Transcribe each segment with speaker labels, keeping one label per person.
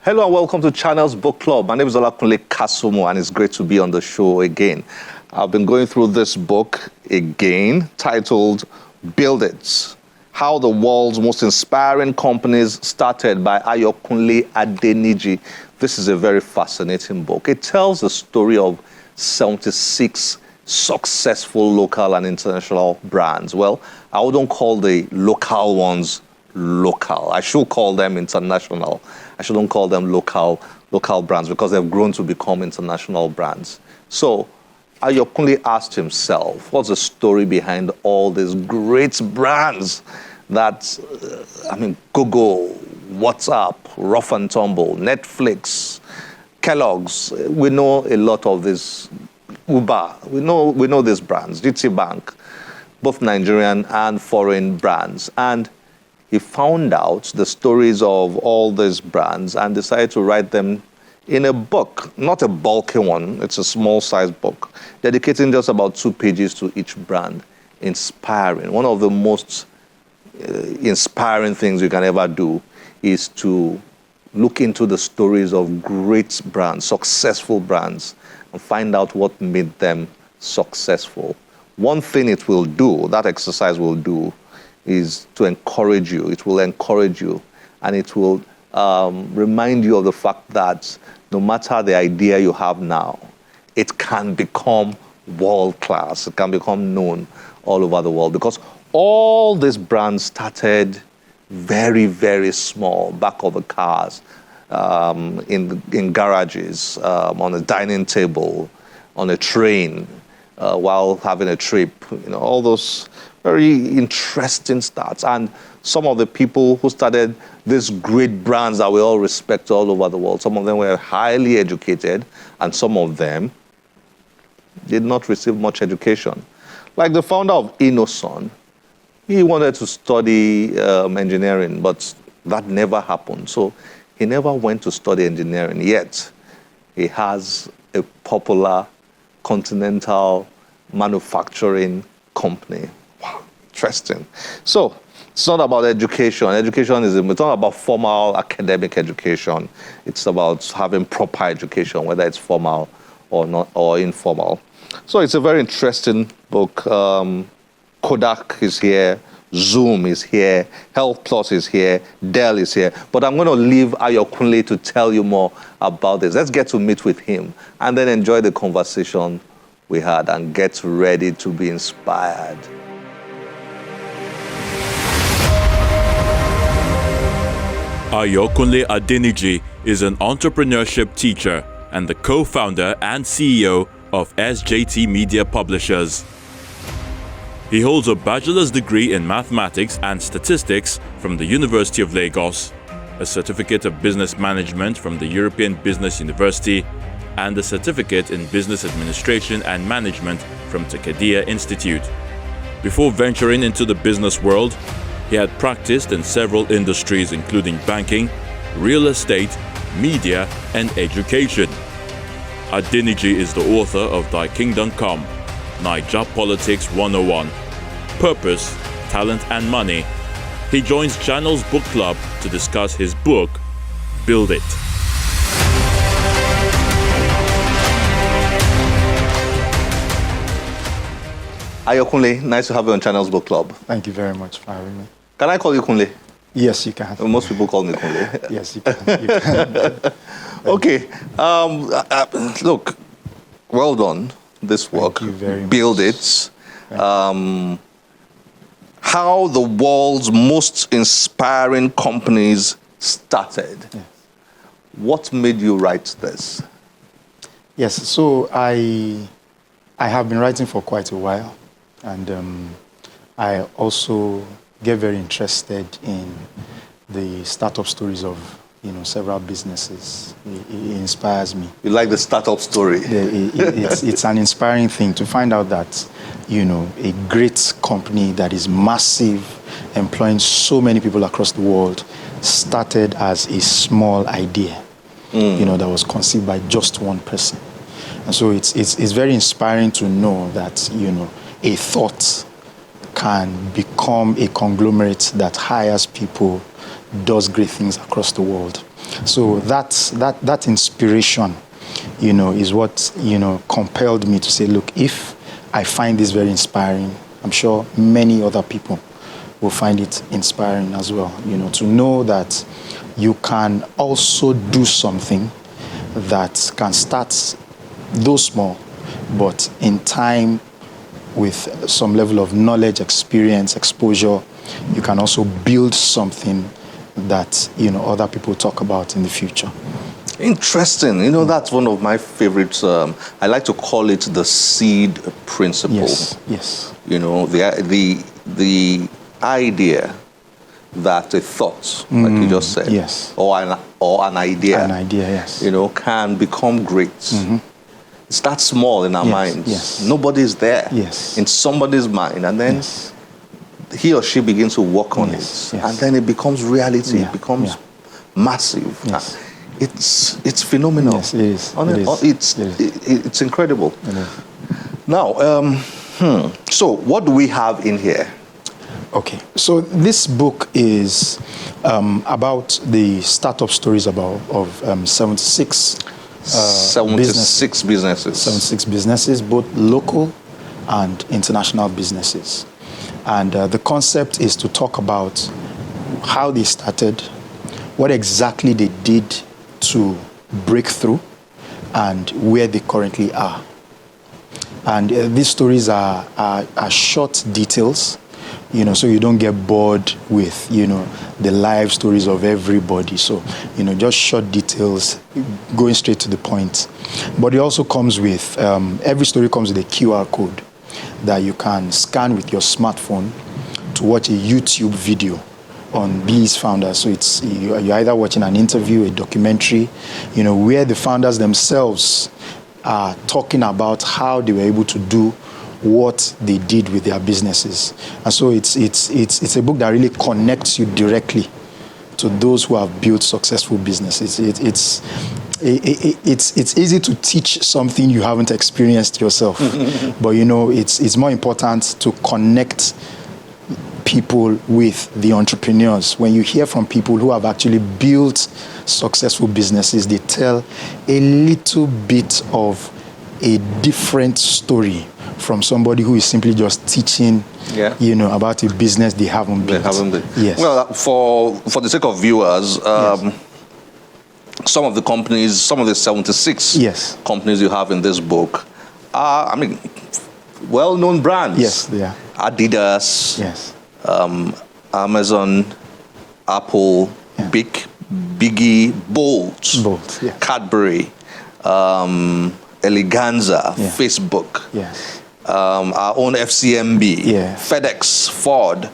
Speaker 1: Hello and welcome to Channels Book Club. My name is Olakunle Kasumu and it's great to be on the show again. I've been going through this book again titled Build It, How the World's Most Inspiring Companies Started by Ayokunle Adeniji. This is a very fascinating book. It tells the story of 76 successful local and international brands. Well, I wouldn't call the local ones local. I should call them international. I shouldn't call them local brands because they've grown to become international brands. So Ayokunle asked himself, what's the story behind all these great brands that, Google, WhatsApp, Rough and Tumble, Netflix, Kellogg's. We know a lot of this. Uber. We know these brands, GT Bank, both Nigerian and foreign brands. And he found out the stories of all these brands and decided to write them in a book, not a bulky one. It's a small-sized book, dedicating just about 2 pages to each brand. Inspiring. One of the most inspiring things you can ever do is to look into the stories of great brands, successful brands, and find out what made them successful. One thing it will do, that exercise will do, is to encourage you. It will encourage you, and it will remind you of the fact that no matter the idea you have now, it can become world-class. It can become known all over the world, because all these brands started very, very small, back of the cars, in garages, on a dining table, on a train, while having a trip. All those very interesting starts. And some of the people who started these great brands that we all respect all over the world, some of them were highly educated, and some of them did not receive much education. Like the founder of Innoson, he wanted to study engineering, but that never happened. So he never went to study engineering, yet he has a popular continental manufacturing company. Wow, interesting. So it's not about education. It's not about formal academic education. It's about having proper education, whether it's formal or not, or informal. So it's a very interesting book. Kodak is here, Zoom is here, Health Plus is here, Dell is here. But I'm going to leave Ayokunle to tell you more about this. Let's get to meet with him and then enjoy the conversation we had and get ready to be inspired.
Speaker 2: Ayokunle Adeniji is an entrepreneurship teacher and the co-founder and CEO of SJT Media Publishers. He holds a bachelor's degree in mathematics and statistics from the University of Lagos, a certificate of business management from the European Business University, and a certificate in business administration and management from Takadia Institute. Before venturing into the business world, he had practiced in several industries including banking, real estate, media, and education. Adeniji is the author of Thy Kingdom Come, Naija Politics 101, Purpose, Talent and Money. He joins Channels Book Club to discuss his book, Build It.
Speaker 1: Ayokunle, nice to have you on Channels Book Club.
Speaker 3: Thank you very much for having me.
Speaker 1: Can I call you Kunle?
Speaker 3: Yes, you can.
Speaker 1: Most people call me Kunle.
Speaker 3: Yes, you can.
Speaker 1: Okay. Look, well done. This work.
Speaker 3: Thank you very much.
Speaker 1: Build It. How the world's most inspiring companies started.
Speaker 3: Yes.
Speaker 1: What made you write this?
Speaker 3: Yes, so I have been writing for quite a while, and I also get very interested in the startup stories of several businesses. It inspires me.
Speaker 1: You like the startup story?
Speaker 3: It's an inspiring thing to find out that a great company that is massive, employing so many people across the world, started as a small idea, that was conceived by just one person. And so it's very inspiring to know that a thought can become a conglomerate that hires people, does great things across the world. So that inspiration, is what, compelled me to say, look, if I find this very inspiring, I'm sure many other people will find it inspiring as well, to know that you can also do something that can start though small, but in time, with some level of knowledge, experience, exposure, you can also build something that, other people talk about in the future. Interesting.
Speaker 1: That's one of my favorites. I like to call it the seed principle.
Speaker 3: Yes.
Speaker 1: The idea that a thought, like you just said,
Speaker 3: yes,
Speaker 1: or an idea,
Speaker 3: yes,
Speaker 1: can become great. It starts small in our minds.
Speaker 3: Yes.
Speaker 1: Nobody's there.
Speaker 3: Yes.
Speaker 1: In somebody's mind, and then he or she begins to work on it, and then it becomes reality. It becomes massive.
Speaker 3: Yes.
Speaker 1: It's phenomenal.
Speaker 3: Yes, it is.
Speaker 1: It's incredible.
Speaker 3: It is.
Speaker 1: Now, so what do we have in here?
Speaker 3: Okay, so this book is about the startup stories of 76
Speaker 1: businesses.
Speaker 3: 76 businesses, both local and international businesses. And the concept is to talk about how they started, what exactly they did to break through, and where they currently are. And these stories are short details, so you don't get bored with, the life stories of everybody. So, just short details, going straight to the point. But it also comes with, every story comes with a QR code that you can scan with your smartphone to watch a YouTube video on these founders. So you're either watching an interview, a documentary, where the founders themselves are talking about how they were able to do what they did with their businesses. And so it's a book that really connects you directly to those who have built successful businesses. It's easy to teach something you haven't experienced yourself, but it's more important to connect people with the entrepreneurs. When you hear from people who have actually built successful businesses, they tell a little bit of a different story from somebody who is simply just teaching, about a business they haven't built. Yes.
Speaker 1: Well, for the sake of viewers, some of the companies, some of the 76 companies you have in this book are, well-known brands.
Speaker 3: Yes, they are.
Speaker 1: Adidas.
Speaker 3: Yes.
Speaker 1: Amazon, Apple, Biggie, Bolt, Cadbury, Eleganza, Facebook, our own FCMB, FedEx, Ford,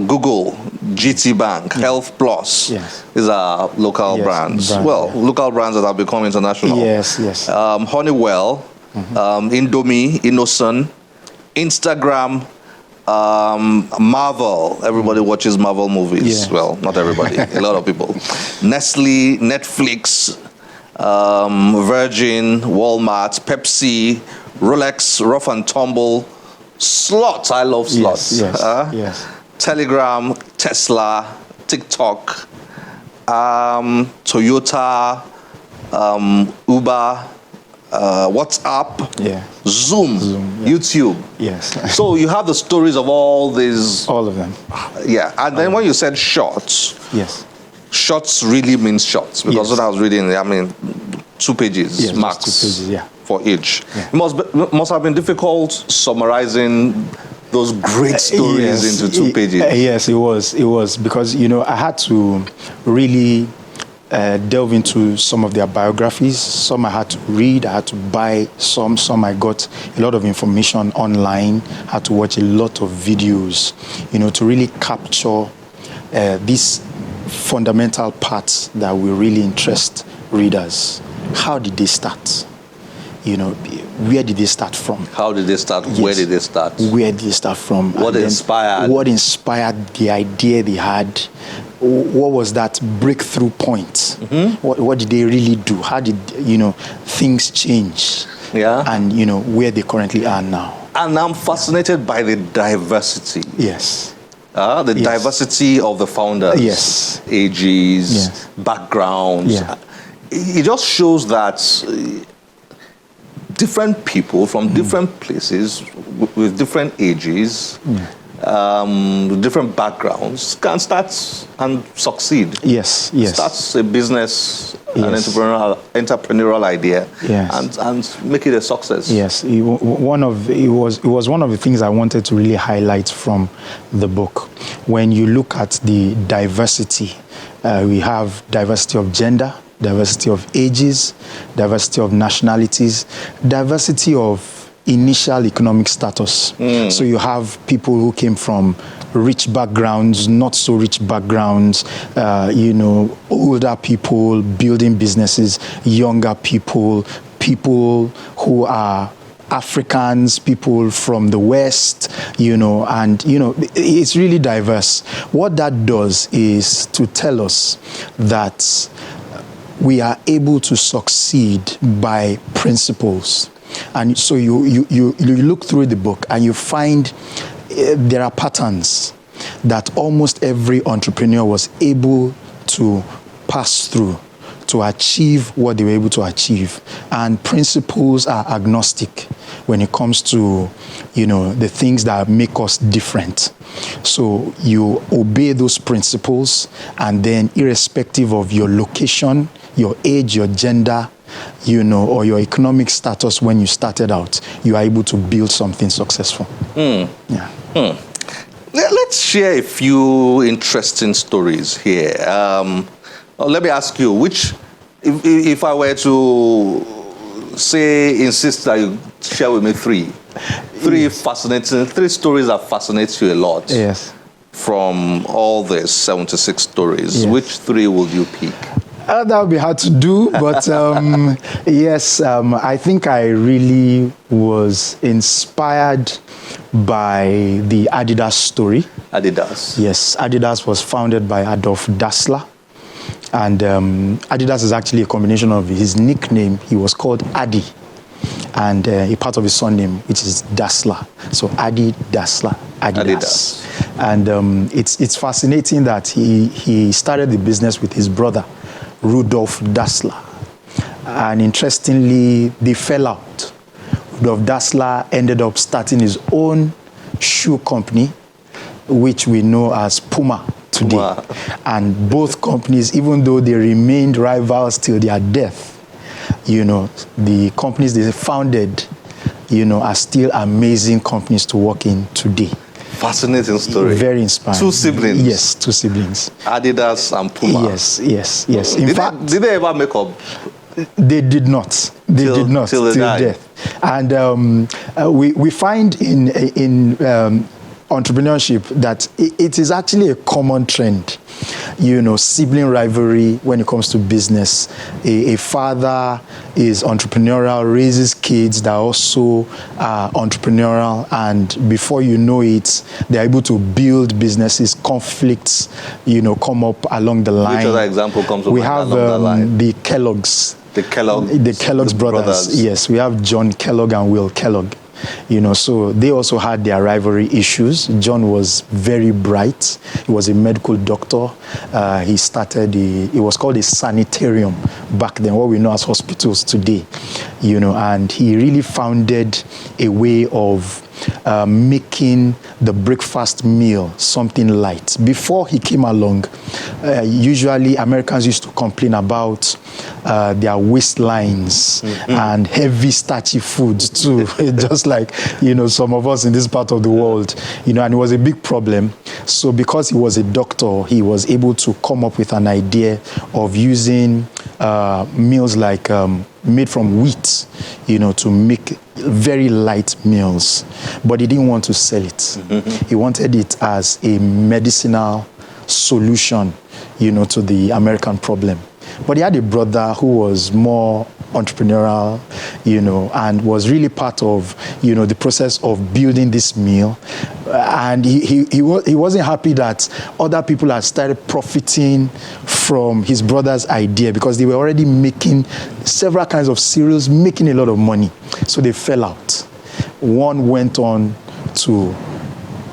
Speaker 1: Google, GT Bank, Health Plus. These are local brands. Local brands that have become international. Honeywell, Indomie, Innocent, Instagram, Marvel. Everybody watches Marvel movies. Well, not everybody. A lot of people. Nestle, Netflix, Virgin, Walmart, Pepsi, Rolex, Rough and Tumble, Slots. I love Slots. Telegram, Tesla, TikTok, Toyota, Uber, WhatsApp, Zoom, YouTube. So you have the stories of all these.
Speaker 3: All of them.
Speaker 1: And then when you said shorts, shorts really means shorts, because when I was reading, 2 pages max.
Speaker 3: 2 pages,
Speaker 1: for each. It must have been difficult summarizing those great stories into 2 pages.
Speaker 3: Yes, it was because I had to really delve into some of their biographies. Some I had to read, I had to buy some I got a lot of information online, had to watch a lot of videos, to really capture these fundamental parts that will really interest readers. How did they start? Where did they start from?
Speaker 1: How did they start? Where did they start?
Speaker 3: Where did they start from?
Speaker 1: What inspired?
Speaker 3: What inspired the idea they had? What was that breakthrough point? What did they really do? How did, things change? And, where they currently are now.
Speaker 1: And I'm fascinated by the diversity.
Speaker 3: Yes.
Speaker 1: The diversity of the founders.
Speaker 3: Yes.
Speaker 1: ages,
Speaker 3: Yes.
Speaker 1: backgrounds.
Speaker 3: Yeah.
Speaker 1: It just shows that different people from different places with different ages, different backgrounds can start and succeed.
Speaker 3: Yes, yes.
Speaker 1: Starts a business, an
Speaker 3: Yes.
Speaker 1: entrepreneurial idea,
Speaker 3: Yes.
Speaker 1: and make it a success.
Speaker 3: Yes, it was one of the things I wanted to really highlight from the book. When you look at the diversity, we have diversity of gender, diversity of ages, diversity of nationalities, diversity of initial economic status. So you have people who came from rich backgrounds, not so rich backgrounds, older people building businesses, younger people, people who are Africans, people from the West, it's really diverse. What that does is to tell us that we are able to succeed by principles. And so you look through the book and you find there are patterns that almost every entrepreneur was able to pass through to achieve what they were able to achieve. And principles are agnostic when it comes to, the things that make us different. So you obey those principles, and then irrespective of your location, your age, your gender, or your economic status when you started out, you are able to build something successful. Yeah.
Speaker 1: Let's share a few interesting stories here. Let me ask you, if I were to insist that you share with me three stories that fascinate you a lot.
Speaker 3: Yes.
Speaker 1: From all these 76 stories,
Speaker 3: Yes.
Speaker 1: which three would you pick?
Speaker 3: That would be hard to do, but yes, I think I really was inspired by the Adidas story.
Speaker 1: Adidas.
Speaker 3: Yes, Adidas was founded by Adolf Dassler. And Adidas is actually a combination of his nickname. He was called Adi, and a part of his surname, which is Dassler. So Adi Dassler, Adidas. And it's fascinating that he started the business with his brother, Rudolf Dassler. And interestingly, they fell out. Rudolf Dassler ended up starting his own shoe company, which we know as Puma today.
Speaker 1: Wow.
Speaker 3: And both companies, even though they remained rivals till their death, the companies they founded, are still amazing companies to work in today.
Speaker 1: Fascinating story.
Speaker 3: Very inspiring.
Speaker 1: Two siblings.
Speaker 3: Yes, two siblings.
Speaker 1: Adidas and Puma.
Speaker 3: Yes.
Speaker 1: Did they ever make up?
Speaker 3: They did not. They did not till death. And we find in entrepreneurship that it is actually a common trend. Sibling rivalry when it comes to business. A father is entrepreneurial, raises kids that also are entrepreneurial, and before you know it, they're able to build businesses. Conflicts, come up along the line.
Speaker 1: Which other example comes up
Speaker 3: we have
Speaker 1: along the line?
Speaker 3: The Kellogg's.
Speaker 1: The
Speaker 3: Kellogg's brothers. Yes, we have John Kellogg and Will Kellogg. So they also had their rivalry issues. John was very bright. He was a medical doctor. He started it was called a sanitarium back then, what we know as hospitals today. And he really founded a way of making the breakfast meal something light. Before he came along, usually Americans used to complain about their waistlines and heavy starchy foods too, just like some of us in this part of the world, and it was a big problem. So because he was a doctor, he was able to come up with an idea of using meals like made from wheat, to make very light meals. But he didn't want to sell it. He wanted it as a medicinal solution, to the American problem. But he had a brother who was more entrepreneurial, and was really part of, the process of building this meal. And he wasn't happy that other people had started profiting from his brother's idea, because they were already making several kinds of cereals, making a lot of money. So they fell out. One went on to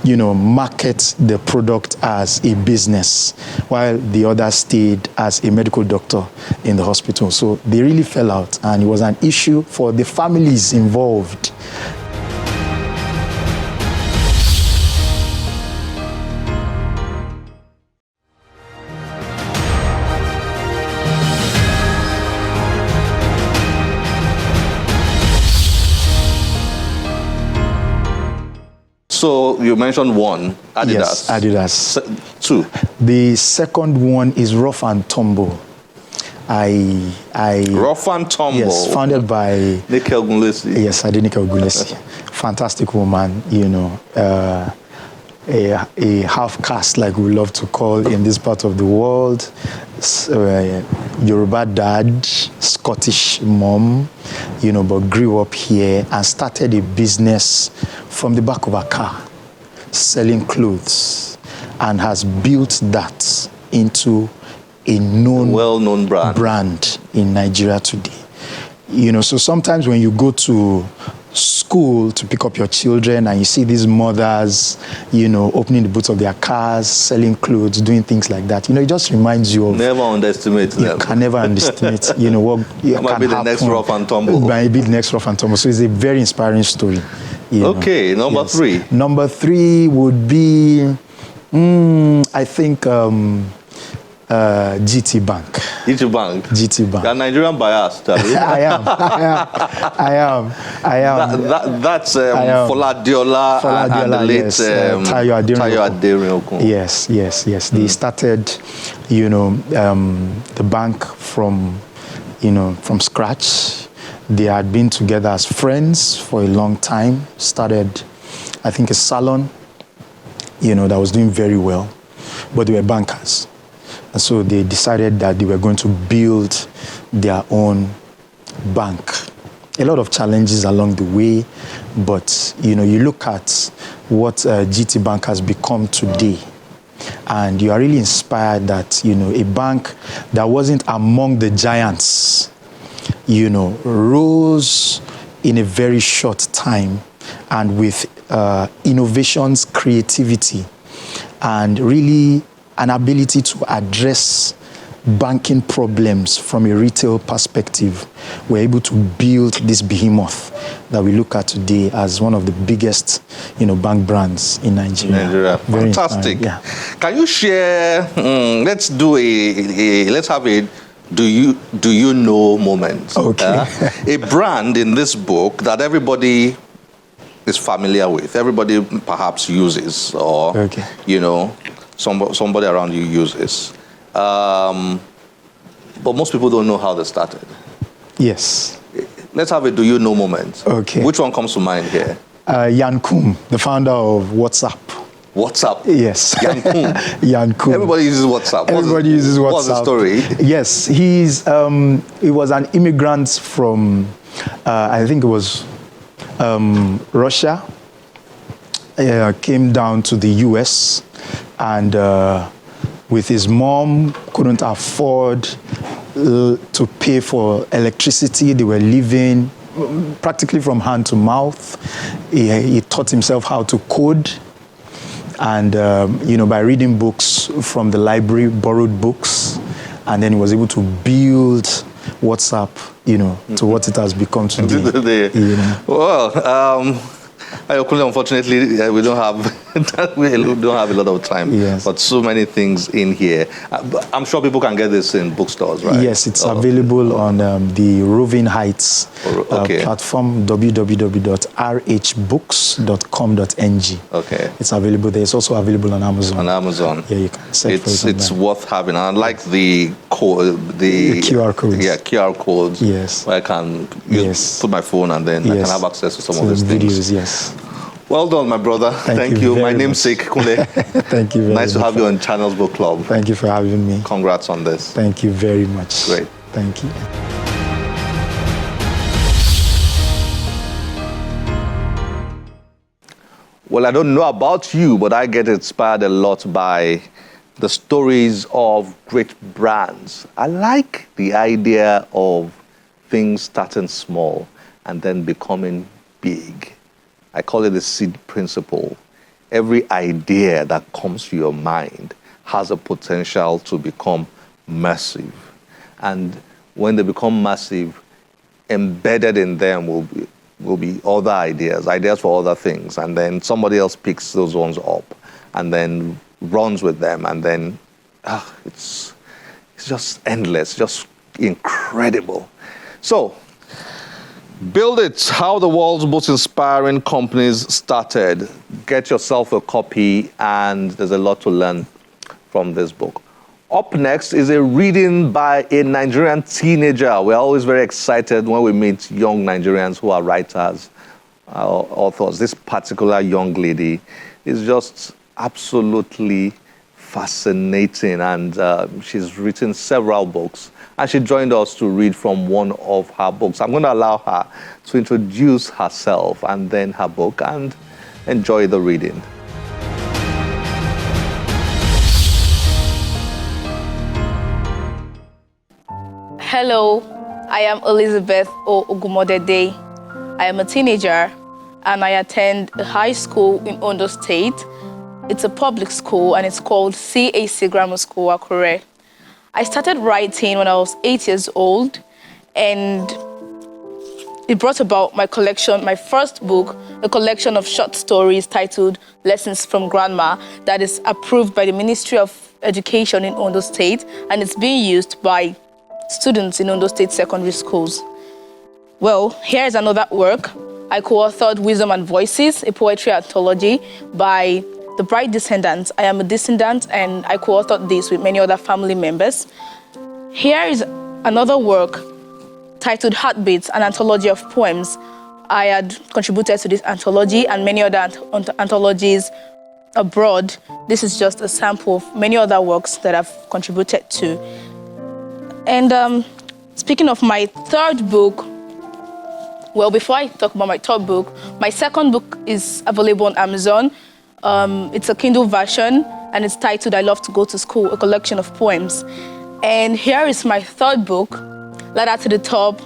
Speaker 3: market the product as a business, while the other stayed as a medical doctor in the hospital. So they really fell out, and it was an issue for the families involved.
Speaker 1: So you mentioned one, Adidas.
Speaker 3: Yes, Adidas.
Speaker 1: Two.
Speaker 3: The second one is Rough and Tumble.
Speaker 1: Rough and Tumble.
Speaker 3: Yes, founded by
Speaker 1: Nike Ogunlesi.
Speaker 3: Yes, Adeniji Ogunlesi. Fantastic woman, a half caste, like we love to call in this part of the world. Yoruba dad, Scottish mom, but grew up here and started a business from the back of a car, selling clothes, and has built that into a
Speaker 1: well-known
Speaker 3: brand in Nigeria today. So sometimes when you go to school to pick up your children and you see these mothers, opening the boots of their cars, selling clothes, doing things like that, it just reminds you of...
Speaker 1: Never underestimate them.
Speaker 3: You can never underestimate, what
Speaker 1: might be the next Rough and Tumble.
Speaker 3: Might be the next Rough and Tumble. So it's a very inspiring story.
Speaker 1: Okay, number three.
Speaker 3: Number three would be, I think, GT Bank.
Speaker 1: GT Bank.
Speaker 3: GT Bank.
Speaker 1: You're Nigerian biased, Charlie.
Speaker 3: I am.
Speaker 1: That's Fola Diola and the late
Speaker 3: Tayo
Speaker 1: Aderinokun.
Speaker 3: Yes. They started, the bank from scratch. They had been together as friends for a long time. Started, I think, a salon, that was doing very well, but they were bankers. And so they decided that they were going to build their own bank. A lot of challenges along the way, but you look at what GT Bank has become today, and you are really inspired that a bank that wasn't among the giants, rose in a very short time, and with innovations, creativity, and really an ability to address banking problems from a retail perspective. We're able to build this behemoth that we look at today as one of the biggest, bank brands in Nigeria. Very
Speaker 1: fantastic.
Speaker 3: Yeah.
Speaker 1: Can you share? Let's have a do you know moment.
Speaker 3: Okay.
Speaker 1: A brand in this book that everybody is familiar with, everybody perhaps uses, or
Speaker 3: okay.
Speaker 1: Somebody around you uses. But most people don't know how they started.
Speaker 3: Yes.
Speaker 1: Let's have a do you know moment.
Speaker 3: Okay.
Speaker 1: Which one comes to mind here?
Speaker 3: Yan Kum, the founder of WhatsApp.
Speaker 1: WhatsApp?
Speaker 3: Yes.
Speaker 1: Yan Kum.
Speaker 3: Yan Kum.
Speaker 1: Everybody uses WhatsApp.
Speaker 3: Everybody uses WhatsApp.
Speaker 1: What's the story?
Speaker 3: Yes. He was an immigrant from, I think it was Russia. Came down to the US, and with his mom, couldn't afford to pay for electricity. They were living practically from hand to mouth. He taught himself how to code, and by reading books from the library, borrowed books, and then he was able to build WhatsApp, to what it has become today.
Speaker 1: Well, unfortunately, we don't have a lot of time.
Speaker 3: Yes.
Speaker 1: But so many things in here. I'm sure people can get this in bookstores, right?
Speaker 3: Yes, it's available on the Roving Heights platform, www.rhbooks.com.ng.
Speaker 1: Okay.
Speaker 3: It's available there. It's also available on Amazon.
Speaker 1: On Amazon.
Speaker 3: Yeah, you can search for it.
Speaker 1: It's worth having. And I like the QR
Speaker 3: codes.
Speaker 1: Yeah, QR codes.
Speaker 3: Yes.
Speaker 1: Where I can put my phone and then I can have access to some of these
Speaker 3: videos,
Speaker 1: things.
Speaker 3: Yes.
Speaker 1: Well done, my brother.
Speaker 3: Thank you.
Speaker 1: My namesake, Kunle.
Speaker 3: Thank you very much.
Speaker 1: Nice to have you on Channels Book Club.
Speaker 3: Thank you for having me.
Speaker 1: Congrats on this.
Speaker 3: Thank you very much.
Speaker 1: Great.
Speaker 3: Thank you.
Speaker 1: Well, I don't know about you, but I get inspired a lot by the stories of great brands. I like the idea of things starting small and then becoming big. I call it the seed principle. every idea that comes to your mind has a potential to become massive. And when they become massive, embedded in them will be other ideas for other things. And then somebody else picks those ones up and then runs with them. And then it's just endless, just incredible. So, Build It, How the World's Most Inspiring Companies Started. Get yourself a copy, and there's a lot to learn from this book. Up next is a reading by a Nigerian teenager. We're always very excited when we meet young Nigerians who are writers, authors. This particular young lady is just absolutely fascinating, and she's written several books. And she joined us to read from one of her books. I'm going to allow her to introduce herself and then her book, and enjoy the reading.
Speaker 4: Hello, I am Elizabeth Ogumodede. I am a teenager and I attend a high school in Ondo State. It's a public school and it's called CAC Grammar School, Akure. I started writing when I was 8 years old, and it brought about my collection, my first book, a collection of short stories titled Lessons from Grandma, that is approved by the Ministry of Education in Ondo State, and it's being used by students in Ondo State secondary schools. Well, here's another work. I co-authored Wisdom and Voices, a poetry anthology by the Bright Descendants. I am a descendant, and I co-authored this with many other family members. Here is another work titled Heartbeats, an anthology of poems. I had contributed to this anthology and many other anthologies abroad. This is just a sample of many other works that I've contributed to. And speaking of my third book, well, before I talk about my third book, my second book is available on Amazon. It's a Kindle version, and it's titled I Love to Go to School, a collection of poems. And here is my third book, Ladder to the Top,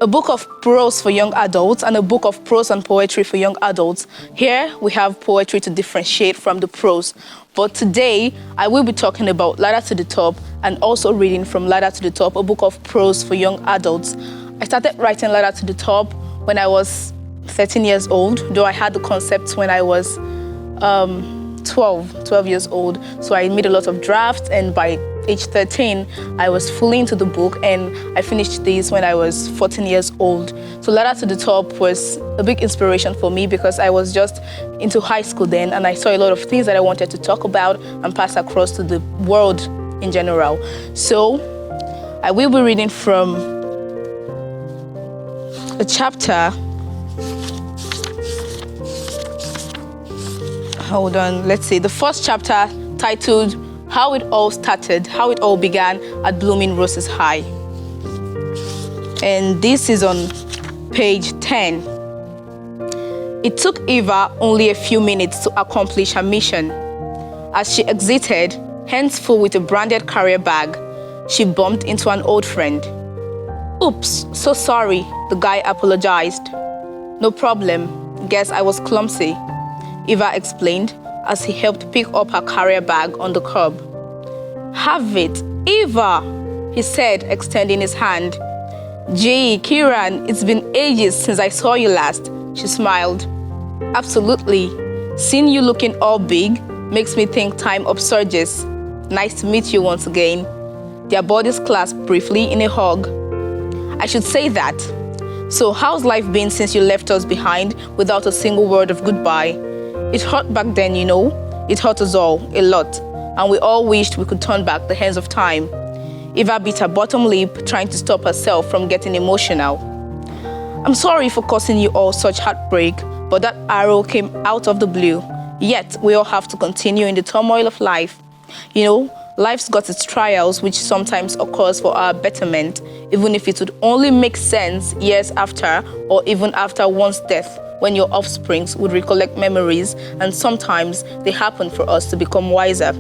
Speaker 4: a book of prose for young adults and a book of prose and poetry for young adults. Here we have poetry to differentiate from the prose. But today, I will be talking about Ladder to the Top and also reading from Ladder to the Top, a book of prose for young adults. I started writing Ladder to the Top when I was 13 years old, though I had the concept when I was 12 years old. So I made a lot of drafts, and by age 13, I was fully into the book, and I finished this when I was 14 years old. So Ladder to the Top was a big inspiration for me because I was just into high school then, and I saw a lot of things that I wanted to talk about and pass across to the world in general. So I will be reading from a chapter. Hold on, let's see. The first chapter titled How It All Started, How It All Began at Blooming Roses High. And this is on page 10. It took Eva only a few minutes to accomplish her mission. As she exited, hands full with a branded carrier bag, she bumped into an old friend. Oops, so sorry, the guy apologized. No problem, guess I was clumsy, Eva explained as he helped pick up her carrier bag on the curb. Have it, Eva, he said, extending his hand. Gee, Kiran, it's been ages since I saw you last, she smiled. Absolutely. Seeing you looking all big makes me think time upsurges. Nice to meet you once again. Their bodies clasped briefly in a hug. I should say that. So how's life been since you left us behind without a single word of goodbye? It hurt back then, you know. It hurt us all, a lot. And we all wished we could turn back the hands of time. Eva bit her bottom lip, trying to stop herself from getting emotional. I'm sorry for causing you all such heartbreak, but that arrow came out of the blue. Yet, we all have to continue in the turmoil of life. You know, life's got its trials, which sometimes occurs for our betterment, even if it would only make sense years after, or even after one's death, when your offsprings would recollect memories, and sometimes they happen for us to become wiser.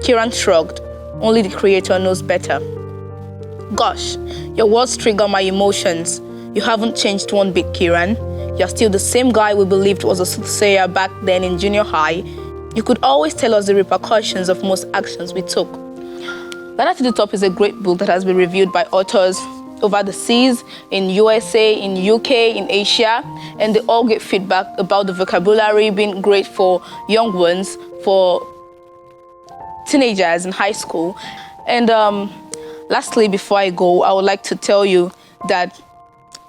Speaker 4: Kiran shrugged. Only the Creator knows better. Gosh, your words trigger my emotions. You haven't changed one bit, Kiran. you're still the same guy we believed was a soothsayer back then in junior high, you could always tell us the repercussions of most actions we took. Ladder to the Top is a great book that has been reviewed by authors over the seas, in USA, in UK, in Asia, and they all get feedback about the vocabulary being great for young ones, for teenagers in high school. And lastly, before I go, I would like to tell you that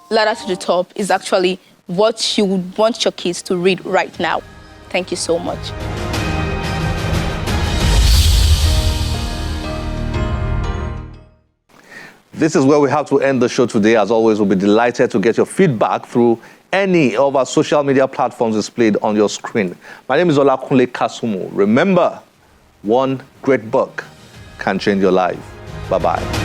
Speaker 4: Ladder to the Top is actually what you would want your kids to read right now. Thank you so much.
Speaker 1: This is where we have to end the show today. As always, we'll be delighted to get your feedback through any of our social media platforms displayed on your screen. My name is Olakunle Kasumu. Remember, one great book can change your life. Bye-bye.